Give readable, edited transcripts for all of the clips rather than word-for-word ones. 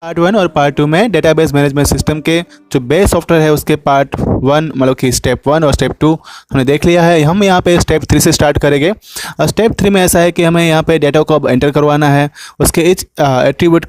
Part 1 और part 2 में database management system के जो बेस सॉफ्टवेयर है उसके पार्ट 1 मतलब कि स्टेप 1 और स्टेप 2 हमने देख लिया है। हम यहाँ पे स्टेप 3 से स्टार्ट करेंगे। और स्टेप 3 में ऐसा है कि हमें यहाँ पे डेटा को अब एंटर करवाना है। उसके इच एट्रीब्यूट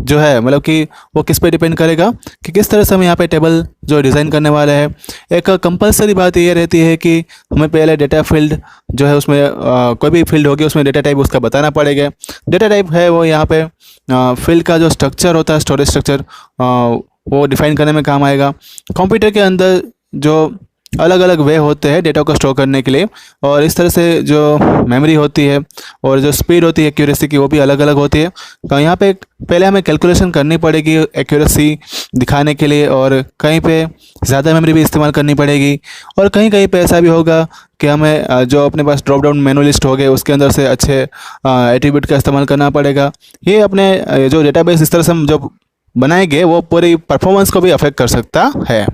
जो है मतलब कि वो किस पे डिपेंड करेगा कि किस तरह से हम यहाँ पे टेबल जो डिज़ाइन करने वाले हैं। एक कंपलसरी बात ये रहती है कि हमें पहले डेटा फील्ड जो है उसमें कोई भी फील्ड होगी उसमें डेटा टाइप उसका बताना पड़ेगा। डेटा टाइप है वो यहाँ पे फील्ड का जो स्ट्रक्चर होता है, स्टोरेज स्ट्रक्चर, वो डिफाइन करने में काम आएगा। कंप्यूटर के अंदर जो अलग अलग वे होते हैं डेटा को स्टोर करने के लिए, और इस तरह से जो मेमोरी होती है और जो स्पीड होती है एक्यूरेसी की वो भी अलग अलग होती है। तो यहाँ पे पहले हमें कैलकुलेशन करनी पड़ेगी एक्यूरेसी दिखाने के लिए, और कहीं पे ज़्यादा मेमोरी भी इस्तेमाल करनी पड़ेगी, और कहीं कहीं पे ऐसा भी होगा कि हमें जो अपने पास ड्रॉप डाउन मेनू लिस्ट हो गए उसके अंदर से अच्छे एट्रीब्यूट का इस्तेमाल करना पड़ेगा। ये अपने जो डेटाबेस इस तरह से हम जब बनाएंगे वो पूरी परफॉर्मेंस को भी अफेक्ट कर सकता है।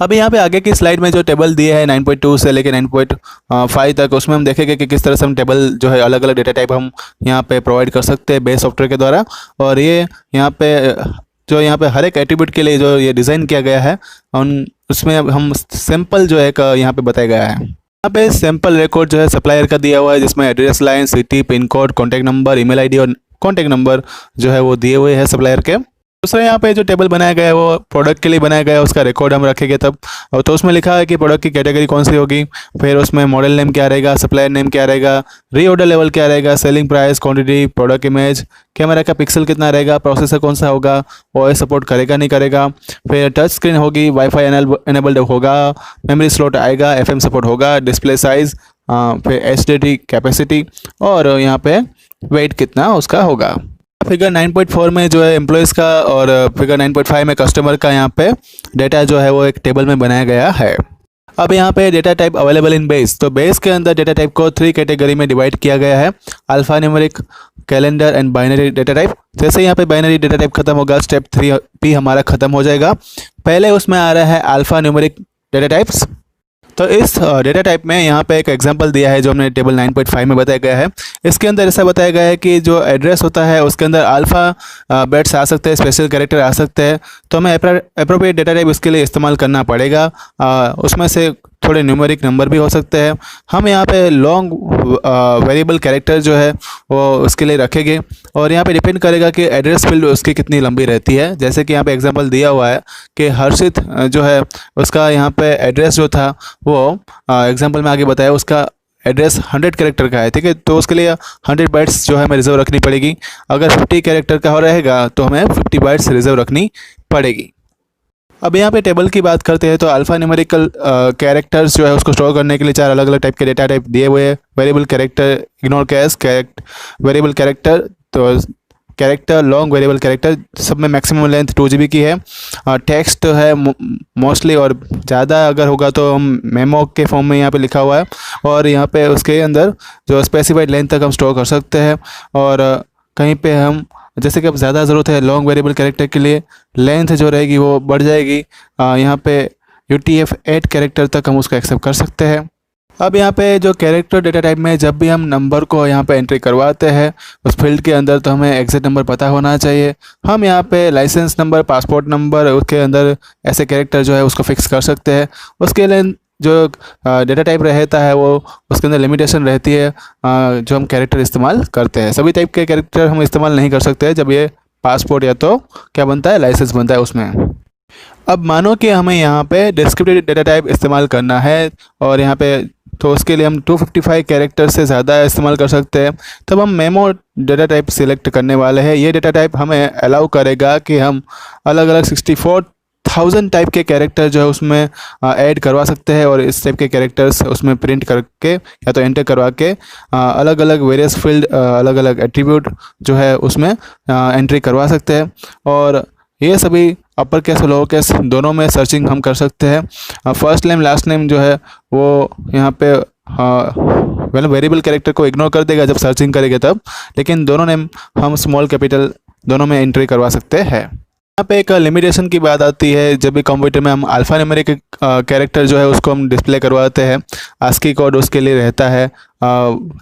अभी यहाँ पे आगे की स्लाइड में जो टेबल दिए हैं 9.2 से लेकर 9.5 तक, उसमें हम देखेंगे कि किस तरह से हम टेबल जो है अलग अलग डेटा टाइप हम यहाँ पे प्रोवाइड कर सकते हैं बेस सॉफ्टवेयर के द्वारा। और ये यहाँ पे हर एक एट्रीब्यूट के लिए जो ये डिज़ाइन किया गया है उन उसमें हम सैंपल जो है यहाँ पे बताया गया है। यहाँ पे सैंपल रिकॉर्ड जो है सप्लायर का दिया हुआ है, जिसमें address line, city, pin code, contact number, email ID और कॉन्टैक्ट नंबर जो है वो दिए हुए हैं सप्लायर के। दूसरा यहाँ पे जो टेबल बनाया गया है वो प्रोडक्ट के लिए बनाया गया है, उसका रिकॉर्ड हम रखेंगे तब। और तो उसमें लिखा है कि प्रोडक्ट की कैटेगरी कौन सी होगी, फिर उसमें मॉडल नेम क्या रहेगा, सप्लायर नेम क्या रहेगा, रीऑर्डर लेवल क्या रहेगा, selling price, quantity, product image, camera का पिक्सल कितना रहेगा, प्रोसेसर कौन सा होगा, ओएस सपोर्ट करेगा नहीं करेगा, फिर टच स्क्रीन होगी, वाईफाई एनेबल्ड होगा, मेमोरी स्लॉट आएगा, एफएम सपोर्ट होगा, डिस्प्ले साइज, फिर एचडीडी कैपेसिटी, और यहाँ पे वेट कितना उसका होगा। फिगर 9.4 में जो है एम्प्लॉयज़ का, और फिगर 9.5 में कस्टमर का यहाँ पे डेटा जो है वो एक टेबल में बनाया गया है। अब यहाँ पे data type available in base, तो बेस के अंदर डेटा टाइप को 3 कैटेगरी में डिवाइड किया गया है, alpha numeric, calendar and binary data type. जैसे यहाँ पे बाइनरी डेटा टाइप खत्म होगा, स्टेप 3 भी हमारा खत्म हो जाएगा। पहले उसमें आ रहा है अल्फा न्यूमेरिक डेटा टाइप्स। तो इस डेटा टाइप में यहाँ पे एक एग्जांपल दिया है जो हमने टेबल 9.5 में बताया गया है। इसके अंदर ऐसा बताया गया है कि जो एड्रेस होता है उसके अंदर अल्फ़ा बिट्स आ सकते हैं, स्पेशल कैरेक्टर आ सकते हैं, तो हमें अप्रोप्रिएट डेटा टाइप इसके लिए इस्तेमाल करना पड़ेगा। उसमें से थोड़े न्यूमेरिक नंबर भी हो सकते हैं। हम यहाँ पे लॉन्ग वेरिएबल कैरेक्टर जो है वो उसके लिए रखेंगे, और यहाँ पे डिपेंड करेगा कि एड्रेस फील्ड उसकी कितनी लंबी रहती है। जैसे कि यहाँ पे एग्जांपल दिया हुआ है कि हर्षित जो है उसका यहाँ पे एड्रेस जो था वो एग्जांपल में आगे बताया उसका एड्रेस 100 कैरेक्टर का है, ठीक है, तो उसके लिए 100 बाइट्स जो है हमें रिजर्व रखनी पड़ेगी। अगर 50 कैरेक्टर का हो रहेगा तो हमें 50 बाइट्स रिजर्व रखनी पड़ेगी। अब यहाँ पे टेबल की बात करते हैं तो अल्फा न्यूमेरिकल कैरेक्टर्स जो है उसको स्टोर करने के लिए 4 अलग अलग टाइप के डेटा टाइप दिए हुए हैं। Variable character, ignore cash, variable character, तो कैरेक्टर, लॉन्ग वेरिएबल कैरेक्टर, सब में मैक्सिमम लेंथ 2 GB की है। टेक्स्ट है मोस्टली, और ज़्यादा अगर होगा तो हम मेमो के फॉर्म में यहाँ पे लिखा हुआ है, और यहाँ पे उसके अंदर जो स्पेसिफाइड लेंथ तक हम स्टोर कर सकते हैं। और कहीं पे हम जैसे कि अब ज़्यादा ज़रूरत है लॉन्ग वेरिएबल कैरेक्टर के लिए, लेंथ जो रहेगी वो बढ़ जाएगी। यहाँ पे UTF-8 कैरेक्टर तक हम उसको एक्सेप्ट कर सकते हैं। अब यहाँ पे जो कैरेक्टर डेटा टाइप में जब भी हम नंबर को यहाँ पे एंट्री करवाते हैं उस फील्ड के अंदर, तो हमें एग्जैक्ट नंबर पता होना चाहिए। हम यहाँ पे लाइसेंस नंबर, पासपोर्ट नंबर, उसके अंदर ऐसे कैरेक्टर जो है उसको फिक्स कर सकते हैं। उसके लिए जो डेटा टाइप रहता है वो उसके अंदर लिमिटेशन रहती है जो हम कैरेक्टर इस्तेमाल करते हैं। सभी टाइप के कैरेक्टर हम इस्तेमाल नहीं कर सकते जब ये पासपोर्ट या तो क्या बनता है, लाइसेंस बनता है उसमें। अब मानो कि हमें यहाँ पे डिस्क्रिप्टिव डेटा टाइप इस्तेमाल करना है, और यहाँ पे तो उसके लिए हम 255 कैरेक्टर से ज़्यादा इस्तेमाल कर सकते हैं। तब हम मेमो डेटा टाइप सिलेक्ट करने वाले हैं। ये डेटा टाइप हमें अलाउ करेगा कि हम अलग अलग 64,000 टाइप के कैरेक्टर जो है उसमें ऐड करवा सकते हैं, और इस टाइप के कैरेक्टर्स उसमें प्रिंट करके या तो एंटर करवा के अलग अलग वेरियस फील्ड, अलग अलग एट्रीब्यूट जो है उसमें एंट्री करवा सकते हैं। और ये सभी अपर केस और लोअर केस दोनों में सर्चिंग हम कर सकते हैं। फर्स्ट नेम लास्ट नेम जो है वो यहाँ पे वेरिएबल कैरेक्टर को इग्नोर कर देगा जब सर्चिंग करेंगे तब, लेकिन दोनों नेम हम स्मॉल कैपिटल दोनों में एंट्री करवा सकते हैं। यहाँ पे एक लिमिटेशन की बात आती है जब भी कंप्यूटर में हम अल्फ़ा न्यूमेरिक कैरेक्टर जो है उसको हम डिस्प्ले करवाते हैं। आस्की कोड उसके लिए रहता है।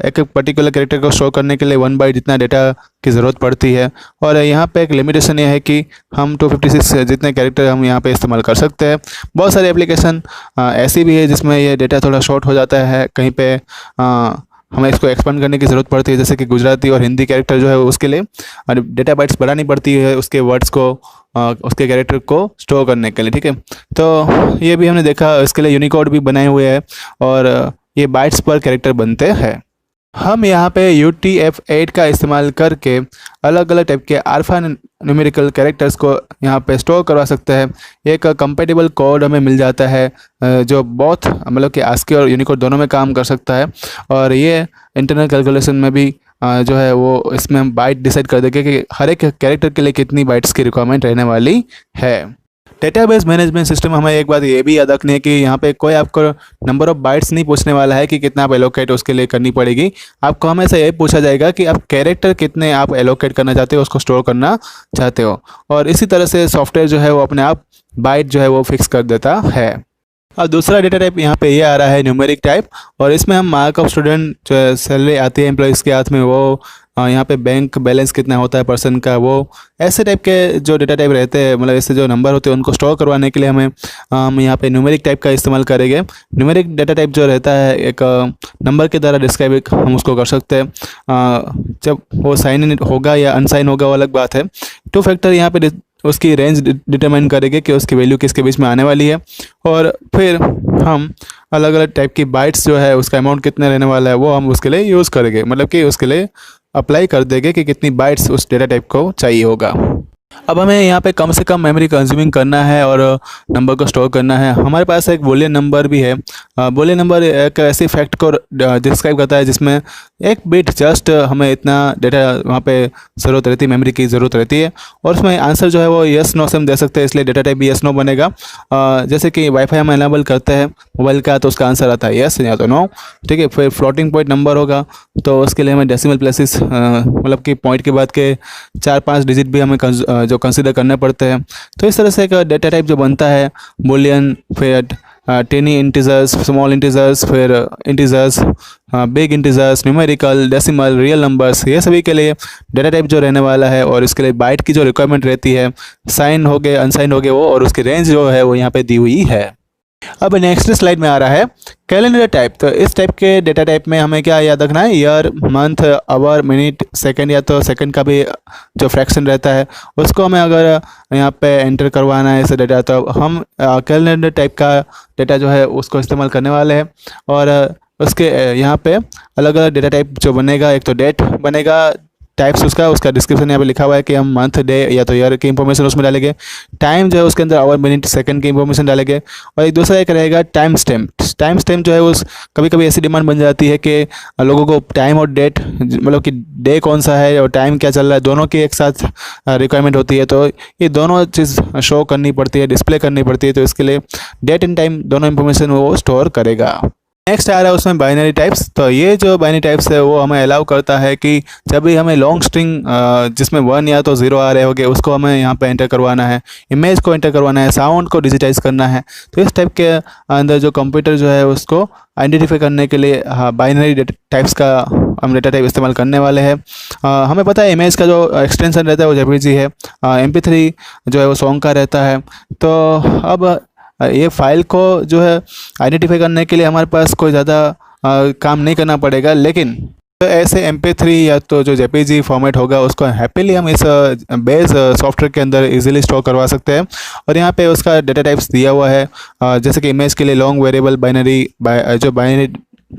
एक पर्टिकुलर कैरेक्टर को स्टोर करने के लिए 1 बाइट जितना डेटा की ज़रूरत पड़ती है। और यहाँ पे एक लिमिटेशन ये है कि हम 256 जितने कैरेक्टर हम यहाँ पे इस्तेमाल कर सकते हैं। बहुत सारे एप्लीकेशन ऐसी भी है जिसमें ये डेटा थोड़ा शॉर्ट हो जाता है, कहीं पे हमें इसको एक्सपांड करने की ज़रूरत पड़ती है, जैसे कि गुजराती और हिंदी कैरेक्टर जो है उसके लिए डेटा बाइट्स बढ़ानी पड़ती है उसके वर्ड्स को उसके कैरेक्टर को स्टोर करने के लिए। ठीक है, तो ये भी हमने देखा, इसके लिए यूनिकोड भी बनाए हुए हैं और ये बाइट्स पर कैरेक्टर बनते हैं। हम यहाँ पे UTF-8 का इस्तेमाल करके अलग अलग टाइप के अल्फ़ा न्यूमेरिकल कैरेक्टर्स को यहाँ पे स्टोर करवा सकते हैं। एक कंपेटेबल कोड हमें मिल जाता है जो बहुत मतलब कि आस्की और यूनिकोड दोनों में काम कर सकता है। और ये इंटरनल कैलकुलेशन में भी जो है वो इसमें हम बाइट डिसाइड कर देंगे कि हर एक कैरेक्टर के लिए कितनी बाइट्स की रिक्वायरमेंट रहने वाली है। डेटाबेस मैनेजमेंट सिस्टम हमें एक बात ये भी याद रखनी है कि यहाँ पे कोई आपको नंबर ऑफ़ बाइट्स नहीं पूछने वाला है कि कितना आप एलोकेट उसके लिए करनी पड़ेगी। आपको हमेशा यही पूछा जाएगा कि आप कैरेक्टर कितने आप एलोकेट करना चाहते हो, उसको स्टोर करना चाहते हो। और इसी तरह से सॉफ्टवेयर जो है वो अपने आप बाइट जो है वो फिक्स कर देता है। अब दूसरा डेटा टाइप यहाँ पे ये आ रहा है न्यूमेरिक टाइप, और इसमें हम मार्क ऑफ स्टूडेंट जो है सैलरी आती है एम्प्लॉइज़ के हाथ में, वो यहाँ पे बैंक बैलेंस कितना होता है पर्सन का, वो ऐसे टाइप के जो डेटा टाइप रहते हैं, मतलब ऐसे जो नंबर होते हैं उनको स्टोर करवाने के लिए हम यहाँ पे न्यूमेरिक टाइप का इस्तेमाल करेंगे। न्यूमेरिक डेटा टाइप जो रहता है एक नंबर के द्वारा डिस्क्राइब हम उसको कर सकते हैं। जब वो साइन इन होगा या अनसाइन होगा वो अलग बात है। 2 फैक्टर यहाँ पे उसकी रेंज डिटरमाइन करेंगे कि उसकी वैल्यू किसके बीच में आने वाली है, और फिर हम अलग अलग टाइप की बाइट्स जो है उसका अमाउंट कितने रहने वाला है वो हम उसके लिए यूज़ करेंगे, मतलब कि उसके लिए अप्लाई कर देंगे कि कितनी बाइट्स उस डेटा टाइप को चाहिए होगा। अब हमें यहाँ पे कम से कम मेमोरी कंज्यूमिंग करना है और नंबर को स्टोर करना है। हमारे पास एक बूलियन नंबर भी है। बूलियन नंबर एक ऐसी फैक्ट को डिस्क्राइब करता है जिसमें एक बिट जस्ट हमें इतना डेटा वहाँ पे ज़रूरत रहती है, मेमोरी की ज़रूरत रहती है, और उसमें आंसर जो है वो येस नो से हम दे सकते हैं, इसलिए डेटा टाइप भी येस नो बनेगा। जैसे कि वाईफाई हम एनेबल करते हैं मोबाइल का तो उसका आंसर आता है येस या तो नो। ठीक है, फिर फ्लोटिंग पॉइंट नंबर होगा तो उसके लिए हमें डेसिमल प्लेसेस मतलब कि पॉइंट के बाद के 4-5 डिजिट भी हमें जो कंसिडर करने पड़ते हैं। तो इस तरह से एक डेटा टाइप जो बनता है बूलियन, फिर टेनी इंटीजर्स, स्मॉल इंटीजर्स, फिर integers, big integers, numerical, decimal, real numbers, ये सभी के लिए डेटा टाइप जो रहने वाला है। और इसके लिए बाइट की जो रिक्वायरमेंट रहती है, साइन हो गए अनसाइन हो गए वो, और उसकी रेंज जो है वो यहाँ पे दी हुई है। अब नेक्स्ट स्लाइड में आ रहा है कैलेंडर टाइप। तो इस टाइप के डेटा टाइप में हमें क्या याद रखना है, year, month, hour, minute, second, या तो सेकंड का भी जो फ्रैक्शन रहता है उसको हमें अगर यहाँ पे एंटर करवाना है ऐसे डेटा, तो हम कैलेंडर टाइप का डेटा जो है उसको इस्तेमाल करने वाले हैं। और उसके यहाँ पे अलग अलग डेटा टाइप जो बनेगा, एक तो डेट बनेगा, टाइप्स उसका डिस्क्रिप्शन यहाँ पे लिखा हुआ है कि हम मंथ, डे या तो ईयर की इंफॉर्मेशन उसमें डालेंगे। टाइम जो है उसके अंदर आवर, मिनट, सेकंड की इंफॉर्मेशन डालेंगे। और एक दूसरा एक रहेगा टाइम स्टैम्प। टाइम स्टैम्प जो है उस कभी कभी ऐसी डिमांड बन जाती है कि लोगों को टाइम और डेट, मतलब कि डे कौन सा है और टाइम क्या चल रहा है, दोनों की एक साथ रिक्वायरमेंट होती है। तो ये दोनों चीज़ शो करनी पड़ती है, डिस्प्ले करनी पड़ती है, तो इसके लिए डेट एंड टाइम दोनों इंफॉर्मेशन वो स्टोर करेगा। नेक्स्ट आ रहा है उसमें बाइनरी टाइप्स। तो ये जो बाइनरी टाइप्स है वो हमें अलाउ करता है कि जब भी हमें लॉन्ग स्ट्रिंग जिसमें 1 या तो 0 आ रहे होंगे उसको हमें यहाँ पे एंटर करवाना है, इमेज को एंटर करवाना है, साउंड को डिजिटाइज करना है। तो इस टाइप के अंदर जो कंप्यूटर जो है उसको आइडेंटिफाई करने के लिए बाइनरी टाइप्स का हम डेटा टाइप इस्तेमाल करने वाले हैं। हमें पता है इमेज का जो एक्सटेंशन रहता है वो JPG है, MP3 जो है वो सॉन्ग का रहता है। तो अब ये फाइल को जो है आइडेंटिफाई करने के लिए हमारे पास कोई ज़्यादा काम नहीं करना पड़ेगा, लेकिन तो ऐसे MP3 या तो जो JPG फॉर्मेट होगा उसको हैप्पीली हम इस बेस सॉफ्टवेयर के अंदर इजीली स्टोर करवा सकते हैं। और यहाँ पे उसका डेटा टाइप्स दिया हुआ है, जैसे कि इमेज के लिए लॉन्ग वेरिएबल बाइनरी, जो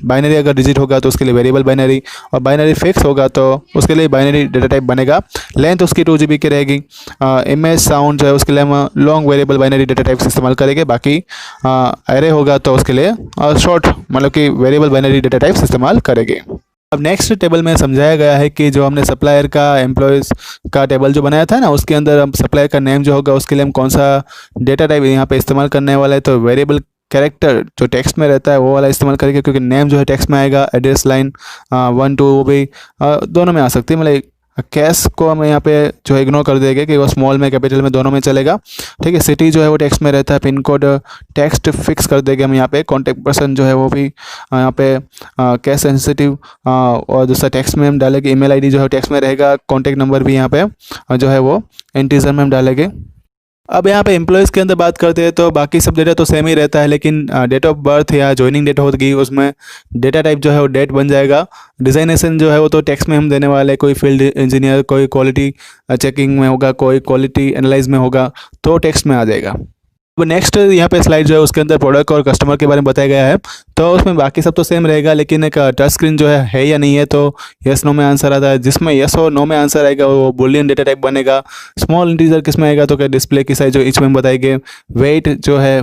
बाइनरी अगर डिजिट होगा तो उसके लिए वेरिएबल बाइनरी, और बाइनरी फिक्स होगा तो उसके लिए बाइनरी डेटा टाइप बनेगा। लेंथ उसकी 2 GB की रहेगी। इमेज, साउंड जो है उसके लिए हम long variable binary data types इस्तेमाल करेंगे। बाकी एरे होगा तो उसके लिए शॉर्ट मतलब कि वेरिएबल बाइनरी डेटा टाइप्स इस्तेमाल करेंगे। अब नेक्स्ट टेबल में समझाया गया है कि जो हमने सप्लायर का एम्प्लॉयज़ का टेबल जो बनाया था ना, उसके अंदर हम सप्लायर का नेम जो होगा उसके लिए हम कौन सा डेटा टाइप यहाँ पे इस्तेमाल करने वाला है। तो वेरिएबल कैरेक्टर जो टेक्स्ट में रहता है वो वाला इस्तेमाल करेंगे, क्योंकि नेम जो है टेक्स्ट में आएगा। एड्रेस लाइन 1 2 वो भी दोनों में आ सकती है, मतलब कैश को हम यहाँ पे जो इग्नोर कर देंगे कि वो स्मॉल में कैपिटल में दोनों में चलेगा। ठीक है, सिटी जो है वो टेक्स्ट में रहता है, पिन कोड टेक्स्ट फिक्स कर देंगे हम यहाँ पे। कॉन्टैक्ट पर्सन जो है वो भी यहाँ पे कैश सेंसिटिव, और दूसरा टेक्स्ट में हम डालेंगे। ईमेल आईडी जो है टेक्स्ट में रहेगा। कॉन्टैक्ट नंबर भी यहाँ पे जो है वो इंटीजर में हम डालेंगे। अब यहाँ पे एम्प्लॉयज़ के अंदर बात करते हैं तो बाकी सब डेटा तो सेम ही रहता है, लेकिन डेट ऑफ बर्थ या ज्वाइनिंग डेट होगी उसमें डेटा टाइप जो है वो डेट बन जाएगा। डिज़ाइनेशन जो है वो तो टेक्स्ट में हम देने वाले, कोई फील्ड इंजीनियर, कोई क्वालिटी चेकिंग में होगा, कोई क्वालिटी एनालाइज में होगा, तो टेक्स्ट में आ जाएगा। अब नेक्स्ट यहाँ पे स्लाइड जो है उसके अंदर प्रोडक्ट और कस्टमर के बारे में बताया गया है। तो उसमें बाकी सब तो सेम रहेगा, लेकिन एक टच स्क्रीन जो है या नहीं है, तो यस नो में आंसर आता है। जिसमें यस और नो में आंसर आएगा वो बुलियन डेटा टाइप बनेगा। स्मॉल इंटीजर किस में आएगा, तो क्या डिस्प्ले की साइज जो इच में बताएंगे। वेट जो है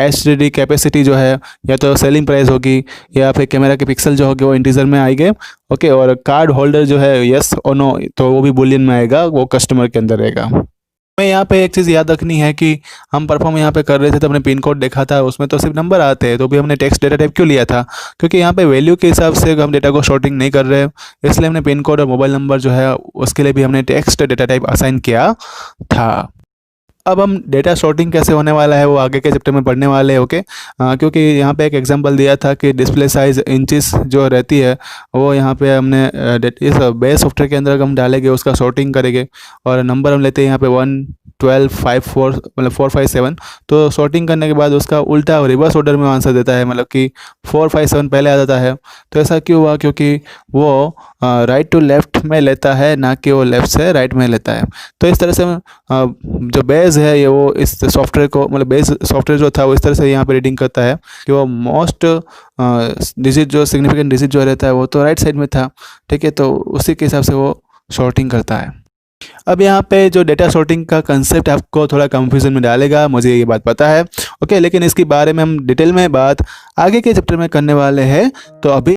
HDD कैपेसिटी जो है या तो सेलिंग प्राइस होगी या फिर कैमरा के पिक्सल जो होंगे वो इंटीजर में आएंगे। ओके, और कार्ड होल्डर जो है यस और नो तो वो भी बुलियन में आएगा, वो कस्टमर के अंदर रहेगा। हमें यहाँ पे एक चीज़ याद रखनी है कि हम परफॉर्म यहाँ पे कर रहे थे तो हमने पिन कोड देखा था, उसमें तो सिर्फ नंबर आते हैं, तो भी हमने टेक्स्ट डेटा टाइप क्यों लिया था, क्योंकि यहाँ पे वैल्यू के हिसाब से हम डेटा को शॉर्टिंग नहीं कर रहे, इसलिए हमने पिन कोड और मोबाइल नंबर जो है उसके लिए भी हमने टेक्स्ट डेटा टाइप असाइन किया था। अब हम डेटा सॉर्टिंग कैसे होने वाला है वो आगे के चैप्टर में पढ़ने वाले हैं। ओके, क्योंकि यहाँ पे एक एग्जांपल दिया था कि डिस्प्ले साइज इंचेस जो रहती है वो यहाँ पे हमने इस बेस सॉफ्टवेयर के अंदर हम डालेंगे, उसका सॉर्टिंग करेंगे। और नंबर हम लेते हैं यहाँ पे 1 12 5 4 मतलब 4 5 7। तो सॉर्टिंग करने के बाद उसका उल्टा रिवर्स ऑर्डर में आंसर देता है, मतलब कि 4 5 7 पहले आ जाता है। तो ऐसा क्यों हुआ, क्योंकि वो राइट टू लेफ्ट में लेता है, ना कि वो लेफ्ट से राइट में लेता है। तो इस तरह से जो बेस है ये वो इस सॉफ्टवेयर को, मतलब बेस सॉफ्टवेयर जो था वो इस तरह से यहाँ पे रीडिंग करता है कि वो मोस्ट डिजिट जो सिग्निफिकेंट डिजिट जो रहता है वो तो राइट साइड में था। ठीक है, तो उसी के हिसाब से वो सॉर्टिंग करता है। अब यहाँ पे जो डेटा सॉर्टिंग का कंसेप्ट आपको थोड़ा कंफ्यूजन में डालेगा, मुझे ये बात पता है। ओके, लेकिन इसके बारे में हम डिटेल में बात आगे के चैप्टर में करने वाले हैं। तो अभी